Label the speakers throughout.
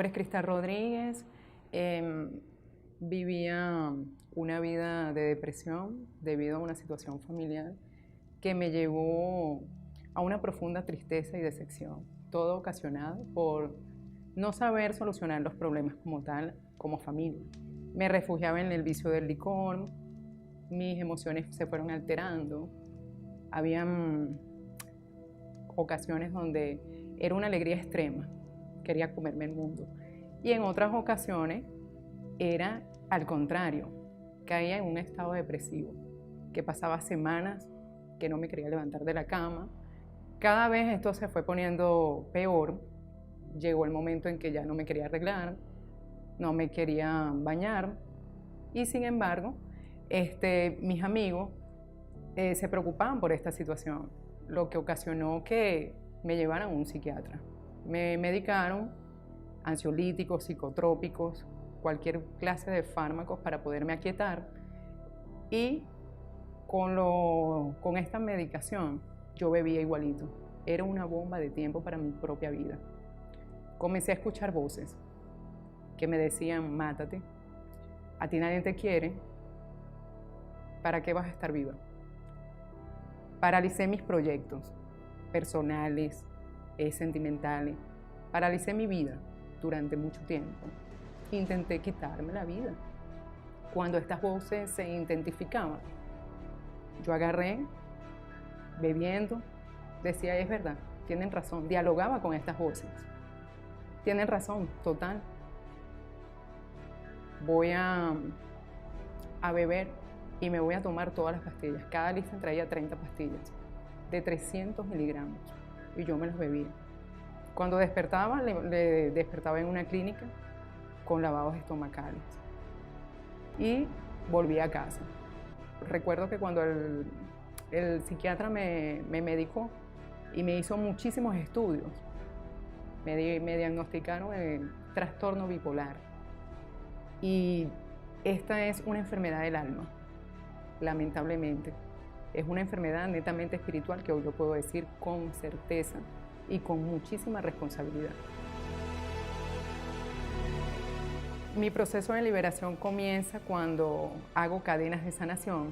Speaker 1: nombre es Cristal Rodríguez. Vivía una vida de depresión debido a una situación familiar que me llevó a una profunda tristeza y decepción, todo ocasionado por no saber solucionar los problemas como tal, como familia. Me refugiaba en el vicio del licor, mis emociones se fueron alterando, habían ocasiones donde era una alegría extrema, quería comerme el mundo, y en otras ocasiones era al contrario, caía en un estado depresivo, que pasaba semanas que no me quería levantar de la cama. Cada vez esto se fue poniendo peor. Llegó el momento en que ya no me quería arreglar, no me quería bañar, y sin embargo, mis amigos se preocupaban por esta situación, lo que ocasionó que me llevaran a un psiquiatra. Me medicaron ansiolíticos, psicotrópicos, cualquier clase de fármacos para poderme aquietar, y con esta medicación yo bebía igualito. Era una bomba de tiempo para mi propia vida. Comencé a escuchar voces que me decían: mátate, a ti nadie te quiere, ¿para qué vas a estar viva? Paralicé mis proyectos personales, sentimentales, paralicé mi vida durante mucho tiempo. Intenté quitarme la vida. Cuando estas voces se identificaban, yo agarré, bebiendo, decía: es verdad, tienen razón. Dialogaba con estas voces. Tienen razón, total. Voy a beber y me voy a tomar todas las pastillas. Cada lista traía 30 pastillas de 300 miligramos y yo me las bebía. Cuando despertaba, le despertaba en una clínica con lavados estomacales y volví a casa. Recuerdo que cuando el psiquiatra me medicó y me hizo muchísimos estudios, me diagnosticaron el trastorno bipolar, y esta es una enfermedad del alma, lamentablemente. Es una enfermedad netamente espiritual que hoy lo puedo decir con certeza y con muchísima responsabilidad. Mi proceso de liberación comienza cuando hago cadenas de sanación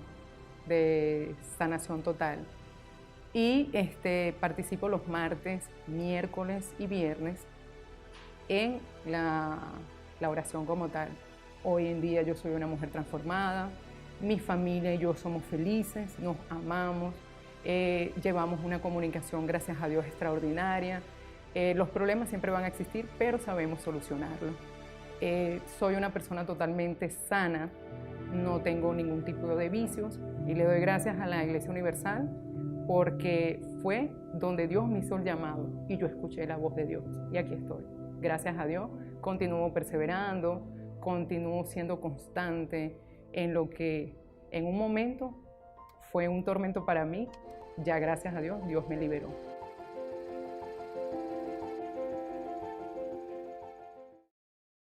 Speaker 1: total, y participo los martes, miércoles y viernes en la oración como tal. Hoy en día yo soy una mujer transformada, mi familia y yo somos felices, nos amamos, llevamos una comunicación, gracias a Dios, extraordinaria. Los problemas siempre van a existir, pero sabemos solucionarlos. Soy una persona totalmente sana, no tengo ningún tipo de vicios, y le doy gracias a la Iglesia Universal porque fue donde Dios me hizo el llamado y yo escuché la voz de Dios y aquí estoy. Gracias a Dios continúo perseverando, continúo siendo constante en lo que en un momento fue un tormento para mí. Ya gracias a Dios, Dios me liberó.